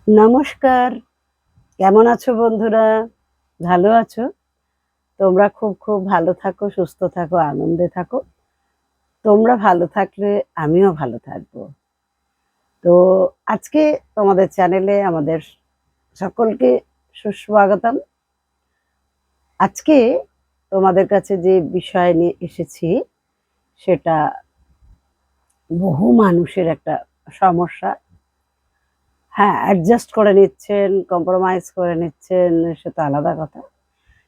নমস্কার। কেমন আছো বন্ধুরা? ভালো আছো? তোমরা খুব, খুব ভালো থাকো, সুস্থ থাকো, আনন্দে থাকো। তোমরা ভালো থাকলে আমিও ভালো থাকবো। তো আজকে তোমাদের চ্যানেলে আমাদের সকলকে সুস্বাগতম। আজকে তোমাদের কাছে যে বিষয় নিয়ে এসেছি সেটা বহু মানুষের একটা সমস্যা। হ্যাঁ, অ্যাডজাস্ট করে নিচ্ছেন, কম্প্রোমাইজ করে নিচ্ছেন, সেটা আলাদা কথা।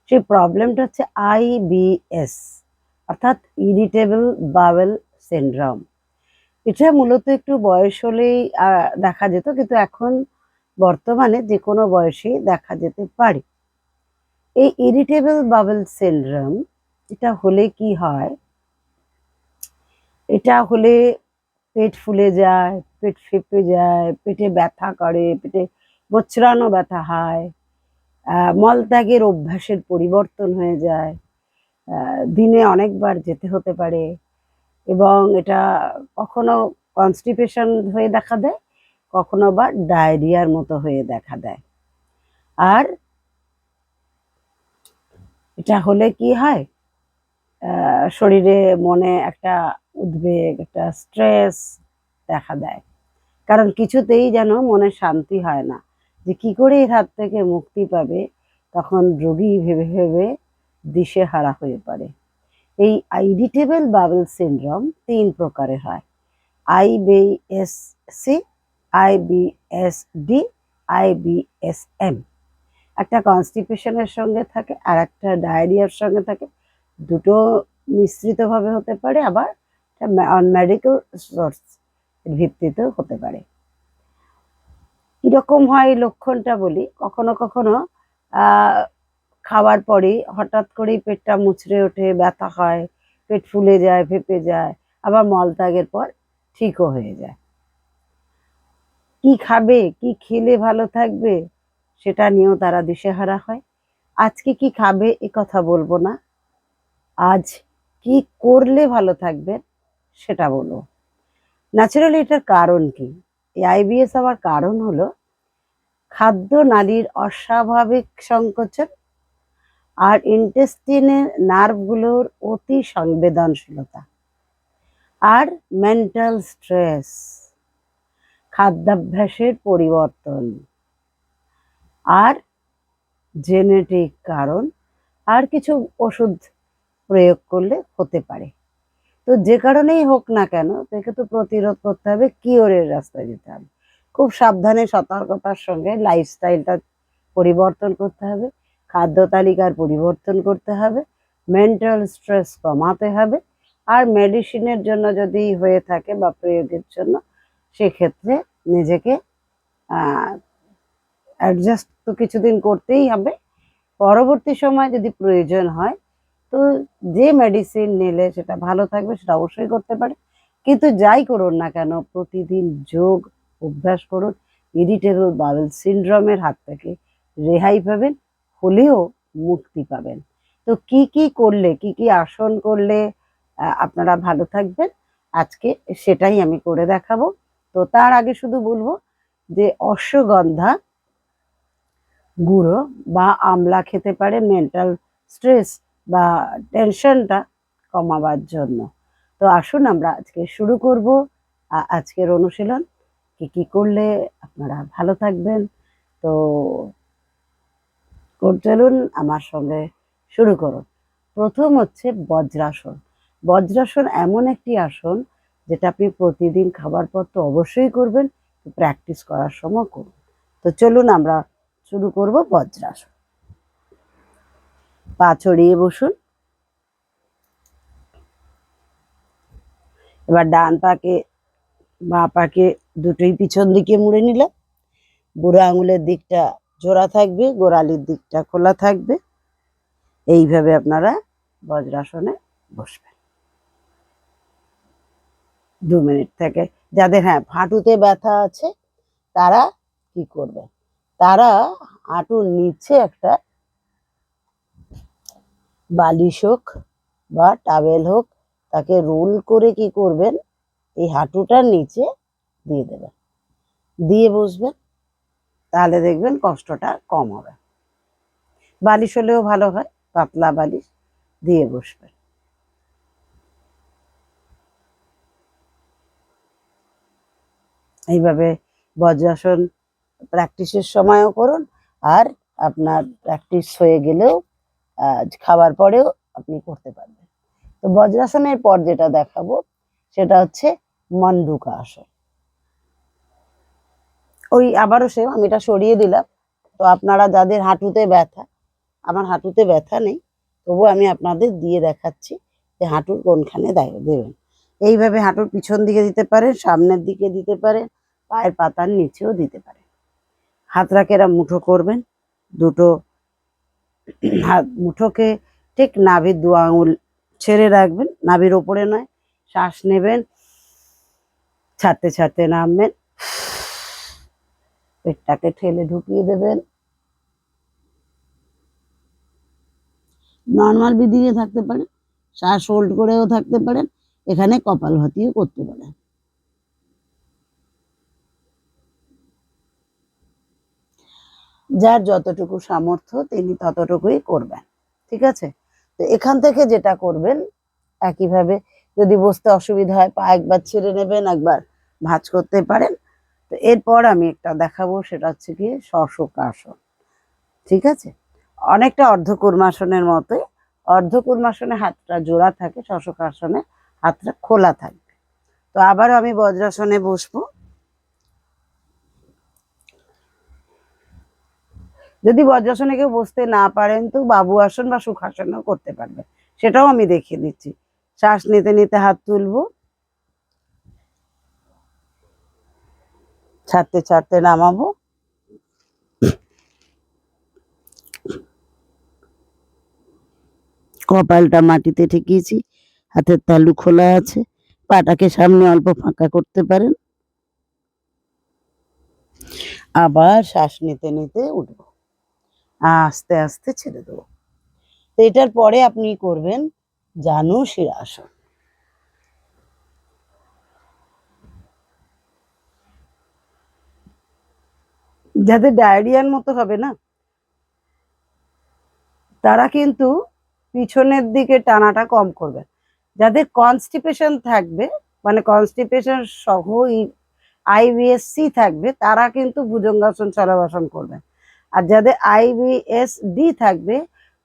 সেই প্রবলেমটা হচ্ছে আইবিএস, অর্থাৎ ইরিটেবল বাওয়েল সিনড্রোম। এটা মূলত একটু বয়স হলেই দেখা যেত, কিন্তু এখন বর্তমানে যে কোনো বয়সেই দেখা যেতে পারে। এই ইরিটেবল বাওয়েল সিনড্রোম এটা হলে কি হয়, এটা হলে পেট ফুলে যায়, পেট ফেঁপে যায়, পেটে ব্যথা করে, পেটে মোচড়ানো ব্যথা হয়, মলত্যাগের অভ্যাসের পরিবর্তন হয়ে যায়, দিনে অনেকবার যেতে হতে পারে, এবং এটা কখনো কনস্টিপেশন হয়ে দেখা দেয়, কখনো বা ডায়রিয়ার মতো হয়ে দেখা দেয়। আর এটা হলে কি হয়, শরীরে মনে একটা উদ্বেগ, একটা স্ট্রেস দেখা দেয়। কারণ কিছুতেই যেন মনে শান্তি হয় না যে কি করে এর হাত থেকে মুক্তি পাবে। তখন রোগী ভেবে ভেবে দিশেহারা হয়ে পড়ে। এই ইরিটেবল বাওয়েল সিনড্রোম ৩ প্রকারের হয়: আইবিএসসি, আইবিএসডি, আইবিএসএম। একটা কনস্টিপেশনের সঙ্গে থাকে, আর একটা ডায়রিয়ার সঙ্গে থাকে। দুটো মিশ্রিতভাবে হতে পারে, আবার মেডিকেল সোর্স ভিত্তিতেও হতে পারে। কিরকম হয় লক্ষণটা বলি। কখনো কখনো খাওয়ার পরে হঠাৎ করেই পেটটা মুচড়ে ওঠে, ব্যথা হয়, পেট ফুলে যায়, ফেঁপে যায়, আবার মলত্যাগের পর ঠিকও হয়ে যায়। কি খাবে, কি খেলে ভালো থাকবে, সেটা নিয়েও তারা দিশেহারা হয়। আজকে কি খাবে এ কথা বলবো না, আজ কি করলে ভালো থাকবে সেটা বলবো। ন্যাচারালি এটার কারণ কি? এই আইবিএস হওয়ার কারণ হলো খাদ্য নালীর অস্বাভাবিক সংকোচন আর ইন্টেস্টিনের নার্ভগুলোর অতি সংবেদনশীলতা, আর মেন্টাল স্ট্রেস, খাদ্যাভ্যাসের পরিবর্তন, আর জেনেটিক কারণ, আর কিছু ওষুধ প্রয়োগ করলে হতে পারে। তো যে কারণেই হোক না কেন, তাকে তো প্রতিরোধ করতে হবে, কিওরের রাস্তায় যেতে হবে। খুব সাবধানে সতর্কতার সঙ্গে লাইফস্টাইলটা পরিবর্তন করতে হবে, খাদ্য তালিকার পরিবর্তন করতে হবে, মেন্টাল স্ট্রেস কমাতে হবে, আর মেডিসিনের জন্য যদি হয়ে থাকে বা প্রয়োগের জন্য, সেক্ষেত্রে নিজেকে অ্যাডজাস্ট তো কিছুদিন করতেই হবে। পরবর্তী সময় যদি প্রয়োজন হয়, তো যে মেডিসিন নিলে সেটা ভালো থাকবে সেটা অবশ্যই করতে পারে। কিন্তু যাই করুন না কেন, প্রতিদিন যোগ অভ্যাস করুন, ইরিটেবল বাওয়েল সিনড্রোমের হাত থেকে রেহাই পাবেন, হলেও মুক্তি পাবেন। তো কি কি করলে, কি কি আসন করলে আপনারা ভালো থাকবেন, আজকে সেটাই আমি করে দেখাবো। তো তার আগে শুধু বলবো যে অশ্বগন্ধা গুঁড়ো বা আমলা খেতে পারে মেন্টাল স্ট্রেস বা টেনশনটা কমাবার জন্য। তো আসুন আমরা আজকে শুরু করব আজকের অনুশীলন। কি কি করলে আপনারা ভালো থাকবেন, তো চলুন আমার সঙ্গে শুরু করুন। প্রথম হচ্ছে বজ্রাসন। বজ্রাসন এমন একটি আসন যেটা আপনি প্রতিদিন খাবার পর তো অবশ্যই করবেন, প্র্যাকটিস করার সময় করুন। তো চলুন আমরা শুরু করব বজ্রাসন। পা ছড়িয়ে বসুন। এবার ডান পাকে বাঁ পাকে দুটোই পিছন দিকে মুড়ে নিলাম। বুড়ো আঙুলের দিকটা জোড়া থাকবে, গোড়ালির দিকটা খোলা থাকবে। এইভাবে আপনারা বজ্রাসনে বসবেন 2 মিনিট থেকে। যাদের হাঁটুতে ব্যথা আছে তারা কি করবে, তারা হাঁটুর নিচে একটা বালিশ হোক বা টাওয়েল হোক, তাকে রোল করে কি করবেন, এই হাঁটুটার নিচে দিয়ে দেবেন, দিয়ে বসবেন। তাহলে দেখবেন কষ্টটা কম হবে। বালিশ হলেও ভালো হয়, পাতলা বালিশ দিয়ে বসবেন। এইভাবে বজ্রাসন প্র্যাকটিসের সময়ও করুন, আর আপনার প্র্যাকটিস হয়ে গেলেও খাবার পরেও আপনি করতে পারবেন। তো বজ্রাসনের পর যেটা দেখাবো সেটা হচ্ছে মন্ডুকা আসন। ওই আবারও সেম, আমি এটা সরিয়ে দিলাম। তো আপনারা যাদের হাঁটুতে ব্যথা, আমার হাঁটুতে ব্যথা নেই, তবু আমি আপনাদের দিয়ে দেখাচ্ছি যে হাঁটুর কোনখানে দেবেন। এইভাবে হাঁটুর পিছন দিকে দিতে পারেন, সামনের দিকে দিতে পারেন, পায়ের পাতার নিচেও দিতে পারেন। হাতটাকে এরা মুঠো করবেন, দুটো হাত মুঠোকে ঠিক নাভির 2 আঙুল ছেড়ে রাখবেন, নাভির ওপরে নয়। শ্বাস নেবেন, ছাড়তে ছাড়তে নামবেন, পেটটাকে ঠেলে ঢুকিয়ে দেবেন। নর্মাল ব্রিদিংয়ে থাকতে পারেন, শ্বাস হোল্ড করেও থাকতে পারেন, এখানে কপালভাতিও করতে পারেন। যার যতটুকু সামর্থ্য তিনি ততটুকুই করবেন, ঠিক আছে? তো এখান থেকে যেটা করবেন, একইভাবে যদি বসতে অসুবিধা হয় পা একবার ছেড়ে নেবেন, একবার ভাঁজ করতে পারেন। তো এরপর আমি একটা দেখাবো, সেটা হচ্ছে কি শশকাসন, ঠিক আছে? অনেকটা অর্ধকূর্মাসনের মতোই। অর্ধকূর্মাসনে হাতটা জোড়া থাকে, শশকাসনে হাতটা খোলা থাকবে। তো আবারও আমি বজ্রাসনে বসবো। যদি বজ্রাসনে কেউ বসতে না পারেন তো বাবু আসন বা সুখাসনও করতে পারবেন, সেটাও আমি দেখিয়ে দিচ্ছি। শ্বাস নিতে নিতে হাত তুলবো, ছাড়তে ছাড়তে নামাবো, কপালটা মাটিতে ঠেকিয়েছি, হাতের তালু খোলা আছে, পাটাকে সামনে অল্প ফাঁকা করতে পারেন। আবার শ্বাস নিতে নিতে উঠবো, আস্তে আস্তে ছেড়ে দেবো। তো এটার পরে আপনি করবেন জানু শিরাসন। যাদের ডায়রিয়ার মতো হবে না, তারা কিন্তু পিছনের দিকে টানাটা কম করবে। যাদের কনস্টিপেশন থাকবে, মানে কনস্টিপেশন সহ আইবিএসসি থাকবে, তারা কিন্তু ভুজঙ্গাসন শলভাসন করবেন। আর যাদের আইবিএসডি থাকবে,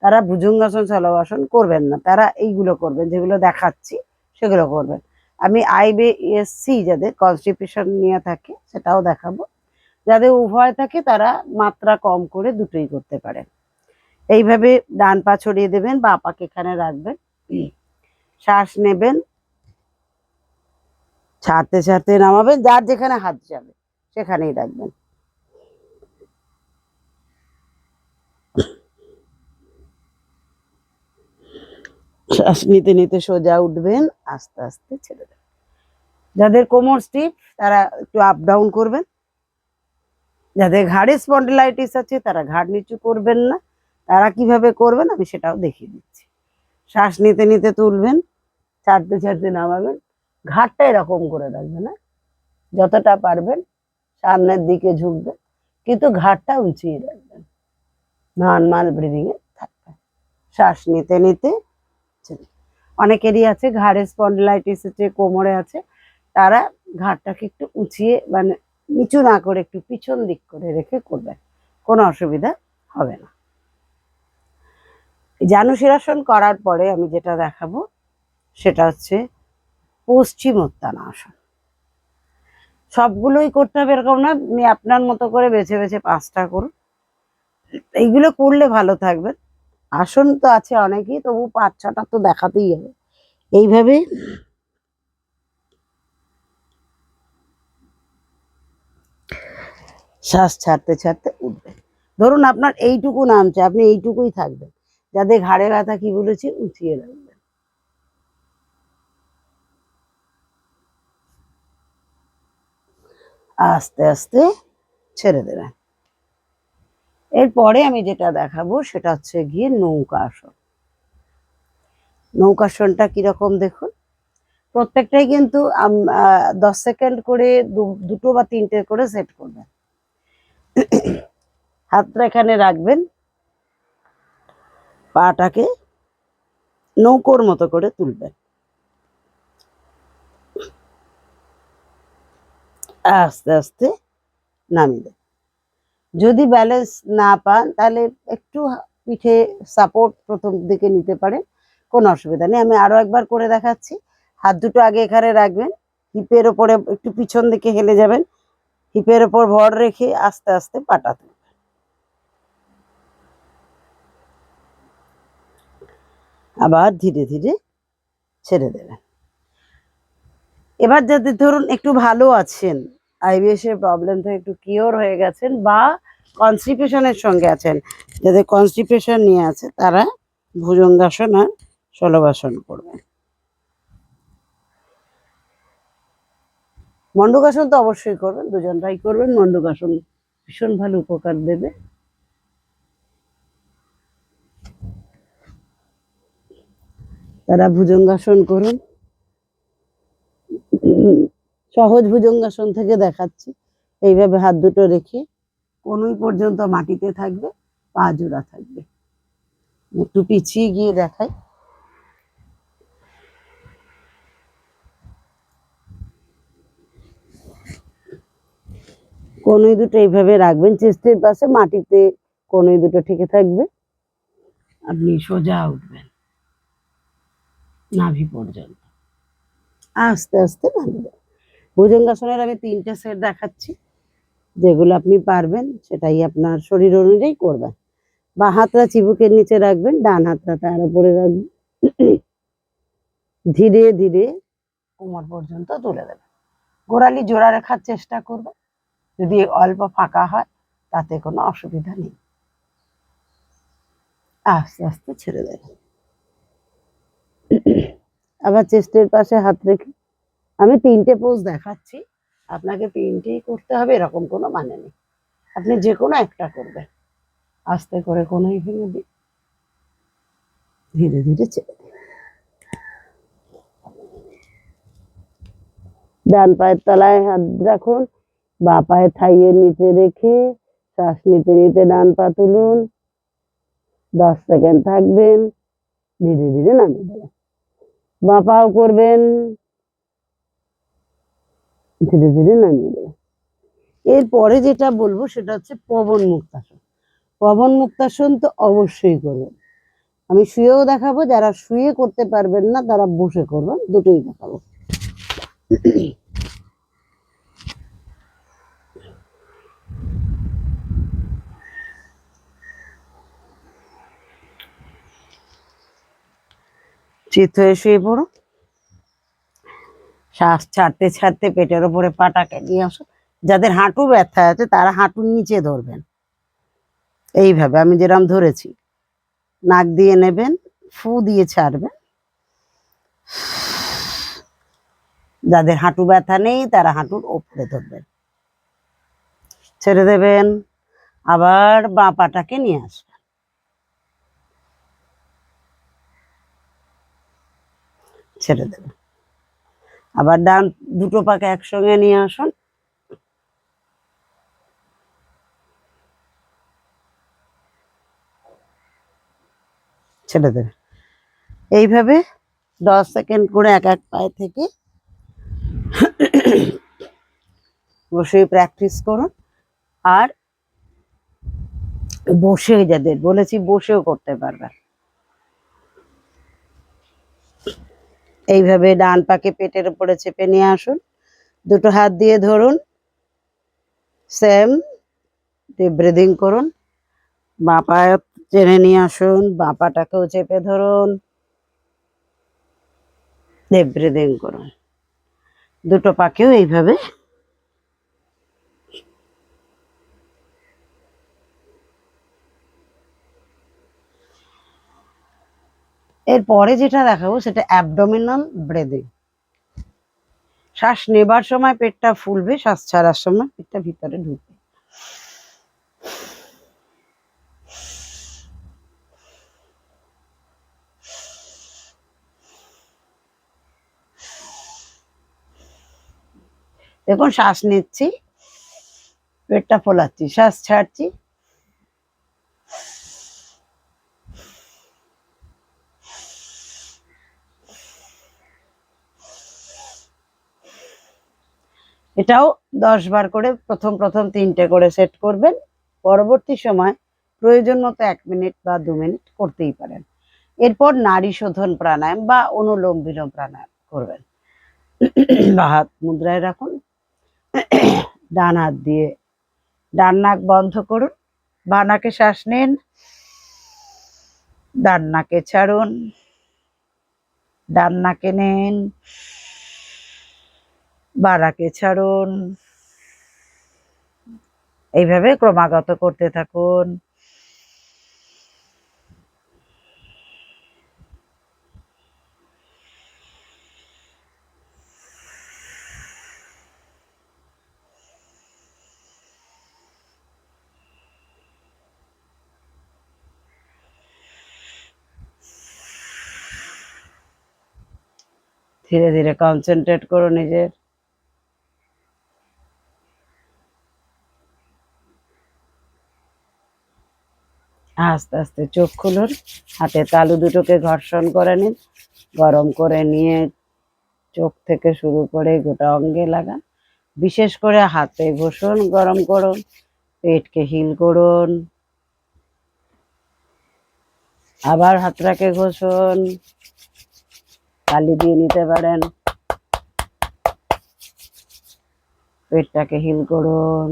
তারা ভুজঙ্গাসন শলভাসন করবেন না, তারা এইগুলো করবেন যেগুলো দেখাচ্ছি, সেগুলো করবেন। আমি আইবিএসসি যাদের কনস্টিপেশন নিয়ে থাকে সেটাও দেখাবো। যাদের উভয় থাকে তারা মাত্রা কম করে দুটোই করতে পারেন। এইভাবে ডান পা ছড়িয়ে দেবেন, বা পাকে এখানে রাখবেন, শ্বাস নেবেন, ছাড়তে ছাড়তে নামাবেন, যার যেখানে হাত যাবে সেখানেই রাখবেন। শ্বাস নিতে নিতে সোজা উঠবেন, আস্তে আস্তে ছেড়ে দেবেন। যাদের কোমর স্টিফ তারা একটু আপ ডাউন করবেন। যাদের ঘাড়ে স্পন্ডিলাইটিস আছে তারা ঘাড় নিচু করবেন না। তারা কিভাবে করবেন আমি সেটাও দেখিয়ে দিচ্ছি। শ্বাস নিতে নিতে তুলবেন, ছাড়তে ছাড়তে নামাবেন, ঘাড়টা এরকম করে রাখবেন, না যতটা পারবেন সামনের দিকে ঝুঁকবেন, কিন্তু ঘাড়টা উঁচিয়ে রাখবেন, নর্মাল ব্রিদিং এ থাকবেন। শ্বাস নিতে নিতে অনেকেরই আছে ঘাড়ে স্পন্ডিলাইটিস আছে, কোমরে আছে, তারা ঘাড়টাকে একটু উঁচিয়ে মানে নিচু না করে একটু পিছন দিক করে রেখে করবেন, কোনো অসুবিধা হবে না। জানুশিরাসন করার পরে আমি যেটা দেখাবো সেটা হচ্ছে পশ্চিমোত্তানাসন। সবগুলোই করতে হবে এরকম না, আপনি আপনার মতো করে বেছে বেছে 5টা করুন। এইগুলো করলে ভালো থাকবেন। আসন তো আছে অনেকই, তবু 5-6টা তো দেখাতেই হবে। এইভাবে শ্বাস ছাড়তে ছাড়তে উঠবেন। ধরুন আপনার এইটুকু নামছে, আপনি এইটুকুই থাকবেন। যাদের ঘাড়ে ব্যথা কি বলেছি, উঁচিয়ে রাখবেন। আস্তে আস্তে ছেড়ে দেবেন। এরপরে আমি যেটা দেখাবো সেটা হচ্ছে গিয়ে নৌকাসন। নৌকাসনটা কিরকম দেখুন, প্রত্যেকটাই কিন্তু 10 সেকেন্ড করে 2টো বা 3টে করে সেট করবেন। হাতটা এখানে রাখবেন, পাটাকে নৌকোর মতো করে তুলবেন, আস্তে আস্তে নামিয়ে দেবেন। যদি ব্যালেন্স না পান তাহলে একটু পিঠে সাপোর্ট প্রথম দিকে নিতে পারেন, কোনো অসুবিধা নেই। আমি আরো একবার করে দেখাচ্ছি। হাত দুটো আগে এখানে রাখবেন, হিপের ওপরে একটু পিছন দিকে হেলে যাবেন, হিপের ওপর ভর রেখে আস্তে আস্তে পাটা তুলবেন। আবার ধীরে ধীরে ছেড়ে দেবেন। এবার যাদের ধরুন একটু ভালো আছেন, আইবিএস এর প্রবলেম থেকে একটু কিওর হয়ে গেছেন, বা কনস্টিপেশনের সঙ্গে আছেন, যাদের কনস্টিপেশন নিয়ে আছে, তারা ভুজঙ্গাসন আর শলভাসন করবেন। মণ্ডকাসন তো অবশ্যই করবেন, দুজনটাই করবেন। মণ্ডকাসন ভীষণ ভালো উপকার দেবে। তারা ভুজঙ্গাসন করুন। সহজ ভুজঙ্গাসন থেকে দেখাচ্ছি। এইভাবে হাত দুটো রেখে কনুই পর্যন্ত মাটিতে থাকবে, পা জোড়া থাকবে। একটু পিছিয়ে গিয়ে দেখাই। কনুই দুটো এইভাবে রাখবেন, চেস্টের পাশে মাটিতে কনুই দুটো ঠেকে থাকবে। আপনি সোজা উঠবেন নাভি পর্যন্ত, আস্তে আস্তে নামবেন। ভুজঙ্গাসনের আমি 3টে সেট দেখাচ্ছি, যেগুলো আপনি পারবেন সেটাই আপনার শরীর অনুযায়ী করবেন। বা হাতটা চিবুকের নিচে রাখবেন, ডান হাতটা তার উপরে রাখবেন, ধীরে ধীরে কোমর পর্যন্ত তুলে দেবেন। গোড়ালি জোড়া রাখার চেষ্টা করবেন, যদি অল্প ফাঁকা হয় তাতে কোনো অসুবিধা নেই। আস্তে আস্তে ছেড়ে দেবেন। আবার চেস্টের পাশে হাত রেখে আমি 3টে পোজ দেখাচ্ছি, আপনাকে 3টেই করতে হবে এরকম কোনো মানে নেই, আপনি যে কোনো একটা করবেন। আস্তে করে কোনোই ভেঙে দিন, ধীরে ধীরে ছেড়ে দিন। ডান পায়ের তলায় হাত রাখুন, বা পায়ের থাইয়ের নিচে রেখে শ্বাস নিতে নিতে ডান পা তুলুন, 10 সেকেন্ড থাকবেন, ধীরে ধীরে নামিয়ে দেবেন। বাঁ পাও করবেন, ধীরে ধীরে নামিয়ে দেবেন। এরপরে যেটা বলবো সেটা হচ্ছে পবন মুক্তাসন। পবন মুক্তাসন তো অবশ্যই করবেন। আমি শুয়েও দেখাবো, যারা শুয়ে করতে পারবেন না তারা বসে করবেন, দুটোই দেখাবো। চিত হয়ে শুয়ে পড়ো, শ্বাস ছাড়তে ছাড়তে পেটের ওপরে পাটাকে নিয়ে আসো। যাদের হাঁটু ব্যথা আছে তারা হাঁটুর নিচে ধরবেন, এইভাবে আমি যেরকম ধরেছি। নাক দিয়ে নেবেন, ফু দিয়ে ছাড়বেন। যাদের হাঁটু ব্যথা নেই তারা হাঁটুর ওপরে ধরবেন, ছেড়ে দেবেন। আবার বাঁ পাটাকে নিয়ে আসবেন, ছেড়ে দেবেন। আবার ডান দুটো পাকে একসঙ্গে নিয়ে আসুন, ছেড়ে দেবেন। এইভাবে 10 সেকেন্ড করে এক এক পায়ে থেকে বসে প্র্যাকটিস করুন। আর বসে, যাদের বলেছি বসেও করতে পারবেন। এইভাবে ডান পাকে পেটের উপরে চেপে নিয়ে আসুন, দুটো হাত দিয়ে ধরুন, সেম ডিপ ব্রিদিং করুন। বাঁ পায়ে টেনে নিয়ে আসুন, বাঁ পাটাকেও চেপে ধরুন, ডিপ ব্রিদিং করুন। দুটো পাকেও এইভাবে। এরপরে যেটা দেখাবো সেটা অ্যাবডোমিনাল ব্রিদিং। শ্বাস নেবার সময় পেটটা ফুলবে, শ্বাস ছাড়ার সময় পেটটা ভিতরে ঢুকবে। দেখুন, শ্বাস নিচ্ছি, পেটটা ফোলাচ্ছি, শ্বাস ছাড়ছি, এটাও 10 বার করে প্রথম 3টে করে সেট করবেন। পরবর্তী সময় প্রয়োজন মতো 1 মিনিট বা 2 মিনিট করতেই পারেন। এরপর নাড়ি শোধন প্রাণায়াম বা অনুলোম বিলোম প্রাণায়াম করবেন। বা হাত মুদ্রায় রাখুন, ডান হাত দিয়ে ডান নাক বন্ধ করুন, বাঁ নাকে শ্বাস নিন, ডান নাকে ছাড়ুন, ডান নাকে নিন, বাঁ নাকে ছাড়ুন। এইভাবে ক্রমাগত করতে থাকুন। ধীরে ধীরে কনসেন্ট্রেট করুন নিজের। আস্তে আস্তে চোখ খুলুন, হাতে তালু দুটোকে ঘর্ষণ করে নিন, গরম করে নিয়ে চোখ থেকে শুরু করে গোটা অঙ্গে লাগান। বিশেষ করে হাতে ঘষুন, গরম করুন, পেটকে হিল করুন, আবার হাতটাকে ঘষুন, তালি দিয়ে নিতে পারেন, পেটটাকে হিল করুন।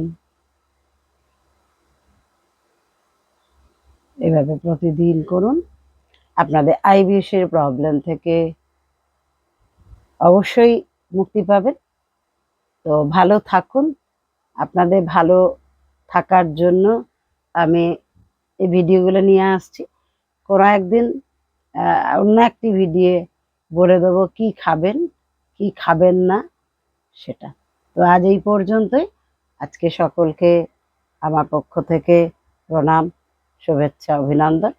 এভাবে প্রতিদিন করুন। আপনাদের আইবিএসের প্রবলেম থেকে অবশ্যই মুক্তি পাবেন। তো ভালো থাকুন। আপনাদের ভালো থাকার জন্য আমি এই ভিডিওগুলো নিয়ে আসছি। কোনো একদিন অন্য একটি ভিডিও বলে দেবো কি খাবেন কি খাবেন না সেটা। তো আজ এই পর্যন্তই। আজকে সকলকে আমার পক্ষ থেকে প্রণাম, শুভেচ্ছা, অভিনন্দন।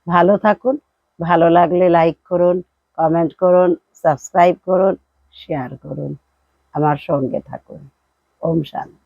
ভালো থাকুন। ভালো লাগলে লাইক করুন, কমেন্ট করুন, সাবস্ক্রাইব করুন, শেয়ার করুন, আমার সঙ্গে থাকুন। ওম শান্তি।